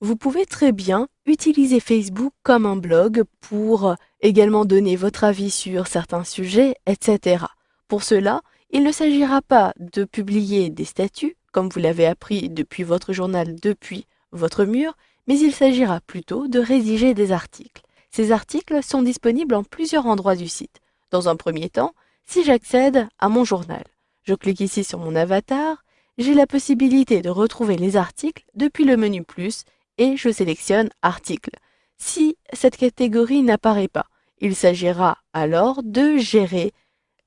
Vous pouvez très bien utiliser Facebook comme un blog pour également donner votre avis sur certains sujets, etc. Pour cela, il ne s'agira pas de publier des statuts, comme vous l'avez appris depuis votre journal, depuis votre mur, mais il s'agira plutôt de rédiger des articles. Ces articles sont disponibles en plusieurs endroits du site. Dans un premier temps, si j'accède à mon journal, je clique ici sur mon avatar, j'ai la possibilité de retrouver les articles depuis le menu Plus et je sélectionne Articles. Si cette catégorie n'apparaît pas, il s'agira alors de gérer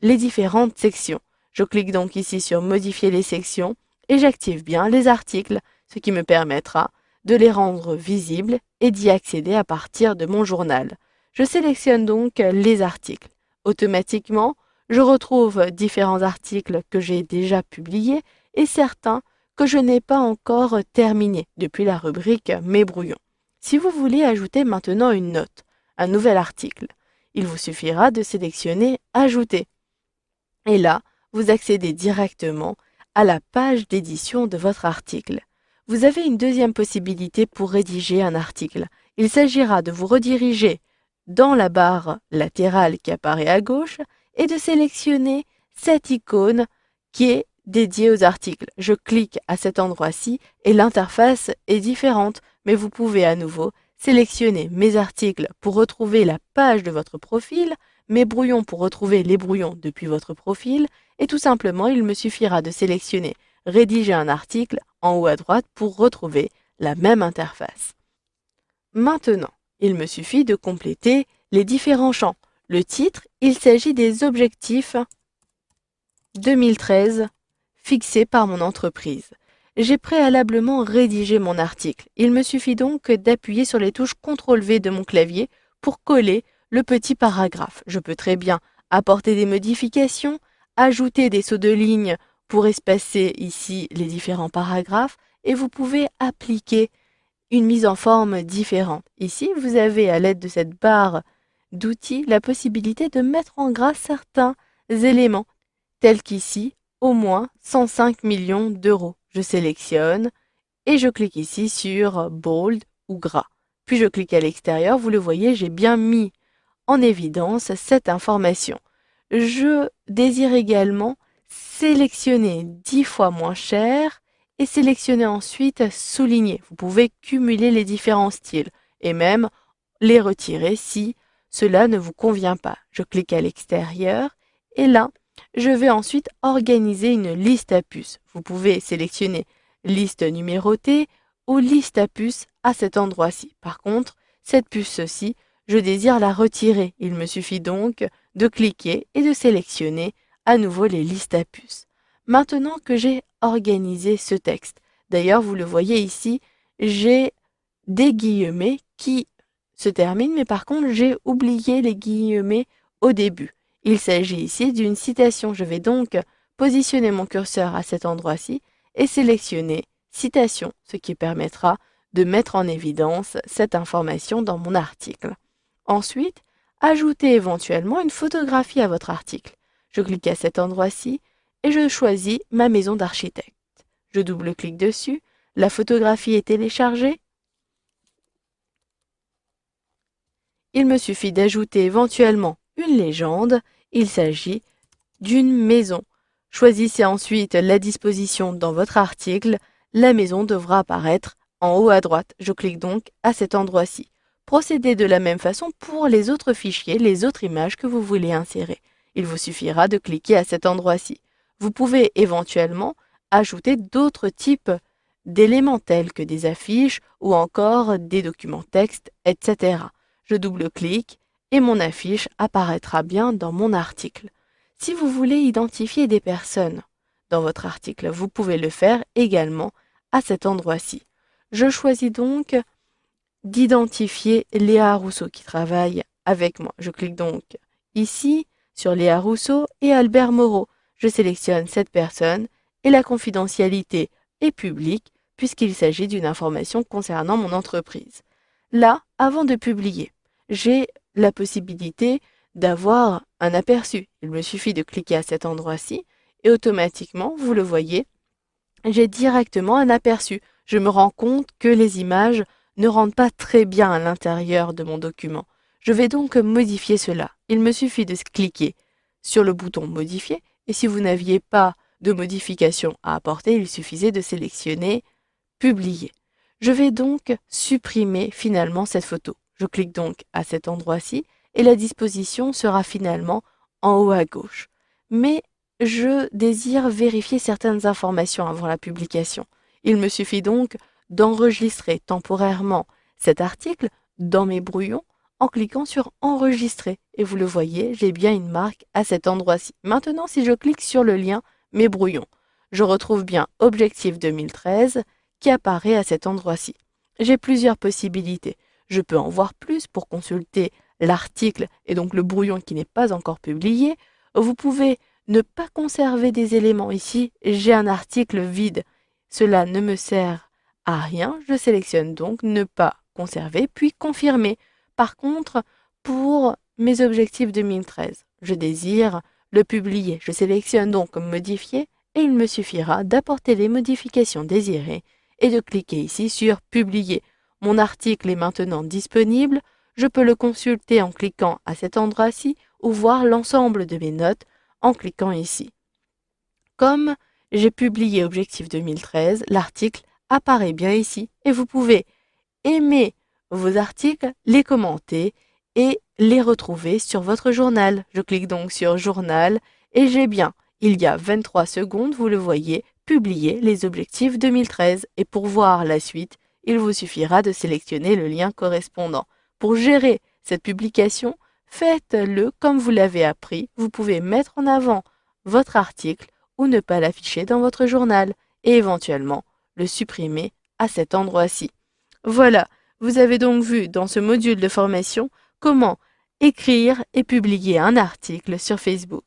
les différentes sections. Je clique donc ici sur Modifier les sections et j'active bien les articles, ce qui me permettra de les rendre visibles et d'y accéder à partir de mon journal. Je sélectionne donc les articles. Automatiquement, je retrouve différents articles que j'ai déjà publiés et certains que je n'ai pas encore terminés depuis la rubrique Mes brouillons. Si vous voulez ajouter maintenant une note, un nouvel article, il vous suffira de sélectionner Ajouter. Et là, vous accédez directement à la page d'édition de votre article. Vous avez une deuxième possibilité pour rédiger un article. Il s'agira de vous rediriger dans la barre latérale qui apparaît à gauche et de sélectionner cette icône qui est dédiée aux articles. Je clique à cet endroit-ci et l'interface est différente, mais vous pouvez à nouveau sélectionner Mes articles pour retrouver la page de votre profil, Mes brouillons pour retrouver les brouillons depuis votre profil, et tout simplement, il me suffira de sélectionner Rédiger un article en haut à droite pour retrouver la même interface. Maintenant, il me suffit de compléter les différents champs. Le titre, il s'agit des objectifs 2013 fixés par mon entreprise. J'ai préalablement rédigé mon article. Il me suffit donc d'appuyer sur les touches CTRL-V de mon clavier pour coller le petit paragraphe. Je peux très bien apporter des modifications, ajouter des sauts de ligne pour espacer ici les différents paragraphes et vous pouvez appliquer une mise en forme différente. Ici, vous avez à l'aide de cette barre d'outils la possibilité de mettre en gras certains éléments, tels qu'ici, au moins 105 millions d'euros. Je sélectionne et je clique ici sur Bold ou Gras. Puis je clique à l'extérieur, vous le voyez, j'ai bien mis en évidence cette information. Je désire également sélectionner 10 fois moins cher et sélectionner ensuite souligner. Vous pouvez cumuler les différents styles et même les retirer si cela ne vous convient pas. Je clique à l'extérieur et là, je vais ensuite organiser une liste à puces. Vous pouvez sélectionner liste numérotée ou liste à puces à cet endroit-ci. Par contre, cette puce-ci, je désire la retirer. Il me suffit donc de cliquer et de sélectionner à nouveau les listes à puces. Maintenant que j'ai organisé ce texte, d'ailleurs vous le voyez ici, j'ai des guillemets qui se terminent, mais par contre j'ai oublié les guillemets au début. Il s'agit ici d'une citation. Je vais donc positionner mon curseur à cet endroit-ci et sélectionner citation, ce qui permettra de mettre en évidence cette information dans mon article. Ensuite, ajoutez éventuellement une photographie à votre article. Je clique à cet endroit-ci et je choisis ma maison d'architecte. Je double-clique dessus, la photographie est téléchargée. Il me suffit d'ajouter éventuellement une légende. Il s'agit d'une maison. Choisissez ensuite la disposition dans votre article. La maison devra apparaître en haut à droite. Je clique donc à cet endroit-ci. Procédez de la même façon pour les autres fichiers, les autres images que vous voulez insérer. Il vous suffira de cliquer à cet endroit-ci. Vous pouvez éventuellement ajouter d'autres types d'éléments tels que des affiches ou encore des documents textes, etc. Je double-clique et mon affiche apparaîtra bien dans mon article. Si vous voulez identifier des personnes dans votre article, vous pouvez le faire également à cet endroit-ci. Je choisis donc d'identifier Léa Rousseau qui travaille avec moi. Je clique donc ici sur Léa Rousseau et Albert Moreau. Je sélectionne cette personne et la confidentialité est publique puisqu'il s'agit d'une information concernant mon entreprise. Là, avant de publier, j'ai la possibilité d'avoir un aperçu. Il me suffit de cliquer à cet endroit-ci et automatiquement, vous le voyez, j'ai directement un aperçu. Je me rends compte que les images ne rentre pas très bien à l'intérieur de mon document. Je vais donc modifier cela. Il me suffit de cliquer sur le bouton modifier et si vous n'aviez pas de modification à apporter, il suffisait de sélectionner publier. Je vais donc supprimer finalement cette photo. Je clique donc à cet endroit-ci et la disposition sera finalement en haut à gauche. Mais je désire vérifier certaines informations avant la publication. Il me suffit donc d'enregistrer temporairement cet article dans mes brouillons en cliquant sur enregistrer. Et vous le voyez, j'ai bien une marque à cet endroit-ci. Maintenant, si je clique sur le lien mes brouillons, je retrouve bien Objectif 2013 qui apparaît à cet endroit-ci. J'ai plusieurs possibilités. Je peux en voir plus pour consulter l'article et donc le brouillon qui n'est pas encore publié. Vous pouvez ne pas conserver des éléments ici. J'ai un article vide. Cela ne me sert à rien. Je sélectionne donc ne pas conserver puis confirmer. Par contre, pour mes objectifs 2013, je désire le publier. Je sélectionne donc modifier et il me suffira d'apporter les modifications désirées et de cliquer ici sur publier. Mon article est maintenant disponible. Je peux le consulter en cliquant à cet endroit-ci ou voir l'ensemble de mes notes en cliquant ici. Comme j'ai publié Objectif 2013, l'article apparaît bien ici et vous pouvez aimer vos articles, les commenter et les retrouver sur votre journal. Je clique donc sur Journal et j'ai bien, il y a 23 secondes, vous le voyez, publié les objectifs 2013. Et pour voir la suite, il vous suffira de sélectionner le lien correspondant. Pour gérer cette publication, faites-le comme vous l'avez appris. Vous pouvez mettre en avant votre article ou ne pas l'afficher dans votre journal et éventuellement le supprimer à cet endroit-ci. Voilà, vous avez donc vu dans ce module de formation comment écrire et publier un article sur Facebook.